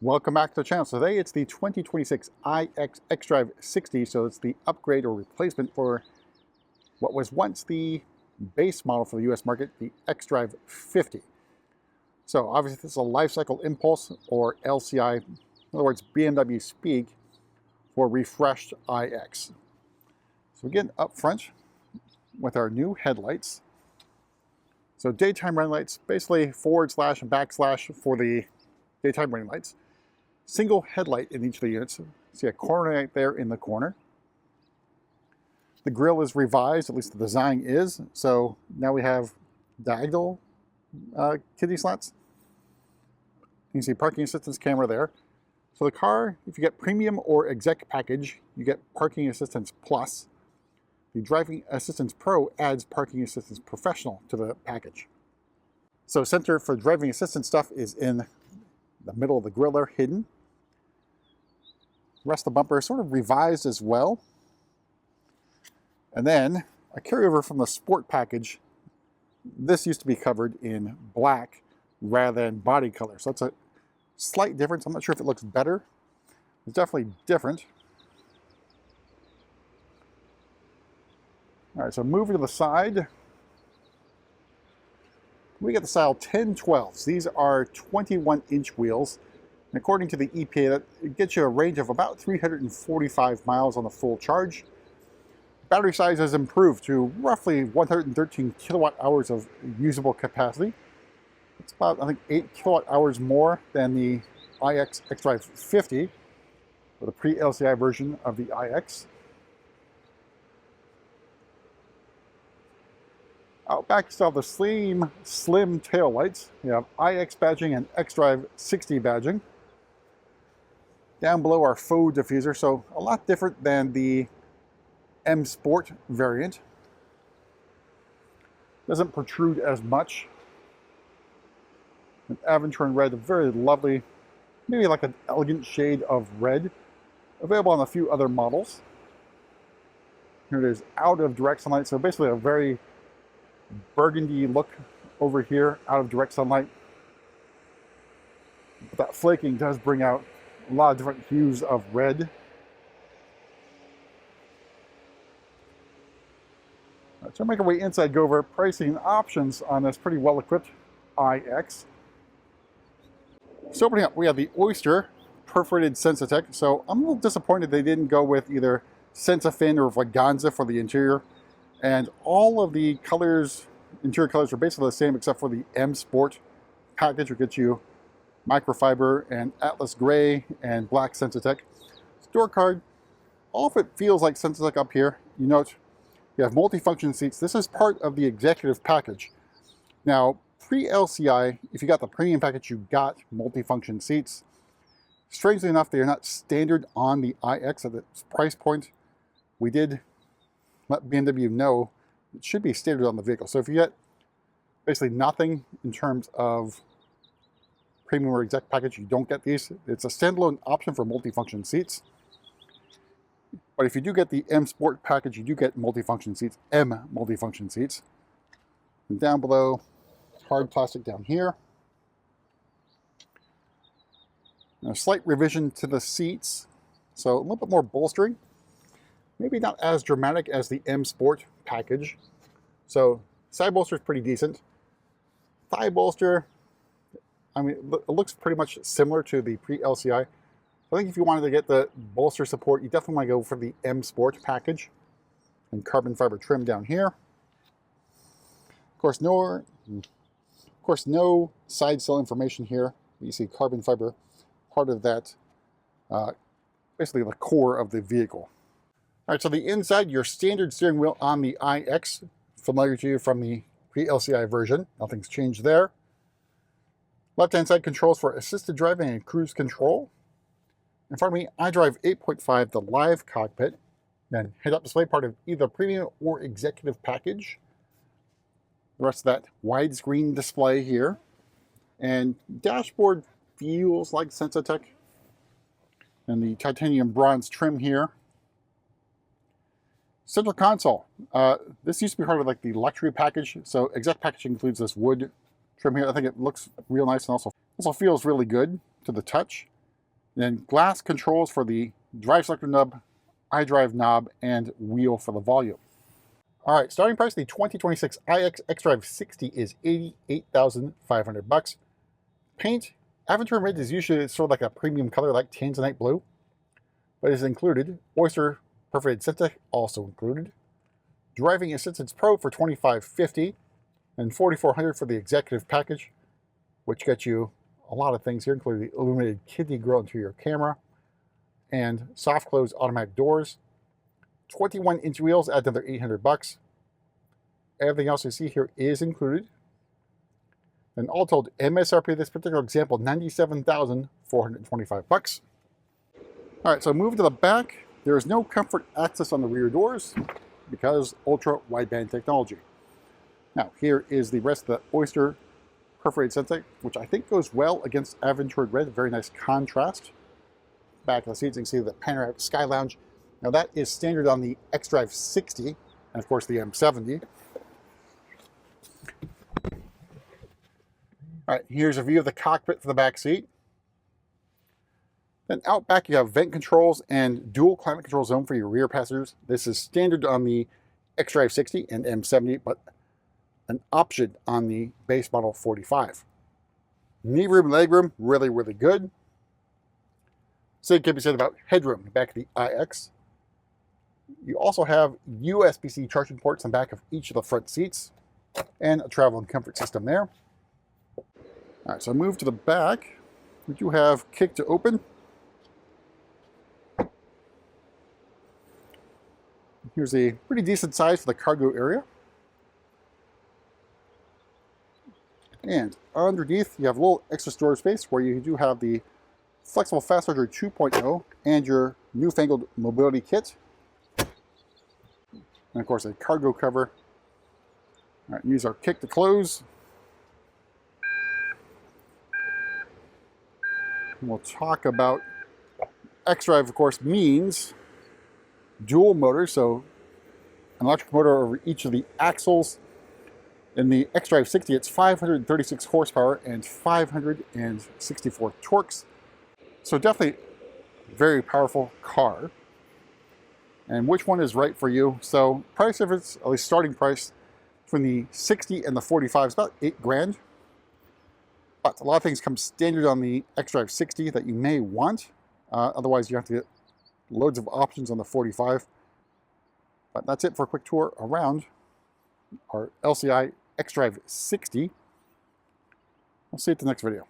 Welcome back to the channel. So today it's the 2026 iX xDrive60, so it's the upgrade or replacement for what was once the base model for the US market, the xDrive50. So obviously this is a life cycle impulse, or LCI, in other words BMW speak for refreshed iX. So again, up front with our new headlights. So daytime running lights, basically forward slash and backslash for the daytime running lights. Single headlight in each of the units. See a corner light there in the corner. The grille is revised, at least the design is. So now we have diagonal kidney slats. You can see parking assistance camera there. So the car, if you get premium or exec package, you get parking assistance plus. The driving assistance pro adds parking assistance professional to the package. So center for driving assistance stuff is in the middle of the grille there, hidden. The rest of the bumper is sort of revised as well. And then a carryover from the sport package. This used to be covered in black rather than body color. So that's a slight difference. I'm not sure if it looks better. It's definitely different. All right, so moving to the side, we get the style 1012s. These are 21-inch wheels. And according to the EPA, that gets you a range of about 345 miles on the full charge. Battery size has improved to roughly 113 kilowatt hours of usable capacity. It's about, I think, 8 kilowatt hours more than the iX xDrive50, or the pre-LCI version of the iX. Out back, you still have the slim tail lights. You have iX badging and xDrive60 badging. Down below our faux diffuser, so a lot different than the M Sport variant. Doesn't protrude as much. An Aventurin Red, a very lovely, maybe like an elegant shade of red. Available on a few other models. Here it is, out of direct sunlight, so basically a very burgundy look over here, out of direct sunlight. But that flaking does bring out a lot of different hues of red. Right, so make our way inside, go over pricing and options on this pretty well-equipped iX. So opening up, we have the Oyster perforated Sensatech. So I'm a little disappointed they didn't go with either Sensafin or Vaganza for the interior. And all of the colors, interior colors, are basically the same except for the M Sport package, which gets you microfiber and Atlas Gray and black Sensatech. Door card, all of it feels like Sensatech up here. You note you have multifunction seats. This is part of the executive package. Now, pre-LCI, if you got the premium package, you got multifunction seats. Strangely enough, they are not standard on the iX at its price point. We did let BMW know it should be standard on the vehicle. So if you get basically nothing in terms of premium or exec package, you don't get these. It's a standalone option for multifunction seats. But if you do get the M Sport package, you do get multifunction seats, M multifunction seats. And down below, hard plastic down here. Now, a slight revision to the seats. So a little bit more bolstering. Maybe not as dramatic as the M Sport package. So side bolster is pretty decent. Thigh bolster, I mean, it looks pretty much similar to the pre-LCI. I think if you wanted to get the bolster support, you definitely want to go for the M Sport package. And carbon fiber trim down here. Of course, no side sill information here. You see carbon fiber, part of that, basically the core of the vehicle. All right, so the inside, your standard steering wheel on the iX, familiar to you from the pre-LCI version. Nothing's changed there. Left-hand side controls for assisted driving and cruise control. In front of me, iDrive 8.5, the live cockpit. Then head-up display, part of either premium or executive package. The rest of that widescreen display here. And dashboard feels like Sensatech. And the titanium bronze trim here. Central console. This used to be part of like the luxury package. So exec package includes this wood trim here. I think it looks real nice and also feels really good to the touch. Then glass controls for the drive selector nub, iDrive knob, and wheel for the volume. All right, starting price of the 2026 iX xDrive60 is $88,500. Paint, Aventurin Red is usually sort of like a premium color like Tanzanite blue, but is included. Oyster perforated Syntec also included. Driving Assistance Pro for $2,550 and $4,400 for the executive package, which gets you a lot of things here, including the illuminated kidney grill interior camera and soft close automatic doors. 21-inch wheels at another $800. Everything else you see here is included. And all told, MSRP of this particular example, $97,425. All right, so moving to the back, there is no comfort access on the rear doors because ultra wideband technology. Now, here is the rest of the Oyster perforated Syntec, which I think goes well against Aventurin Red. Very nice contrast. Back of the seats, you can see the panoramic sky lounge. Now that is standard on the xDrive60 and of course the M70. All right, here's a view of the cockpit for the back seat. Then out back you have vent controls and dual climate control zone for your rear passengers. This is standard on the xDrive60 and M70, but an option on the base model 45. Knee room, leg room, really, really good. Same can be said about headroom in the back of the iX. You also have USB-C charging ports on the back of each of the front seats and a travel and comfort system there. All right, so I move to the back. We do have kick to open. Here's a pretty decent size for the cargo area. And underneath, you have a little extra storage space where you do have the flexible fast charger 2.0 and your newfangled mobility kit. And of course, a cargo cover. All right, use our kick to close. And we'll talk about xDrive, of course, means dual motors, so an electric motor over each of the axles. In the xDrive60, it's 536 horsepower and 564 torques. So definitely a very powerful car. And which one is right for you? So price difference, at least starting price, between the 60 and the 45 is about $8,000. But a lot of things come standard on the xDrive60 that you may want. Otherwise, you have to get loads of options on the 45. But that's it for a quick tour around our LCI xDrive60. We'll see you at the next video.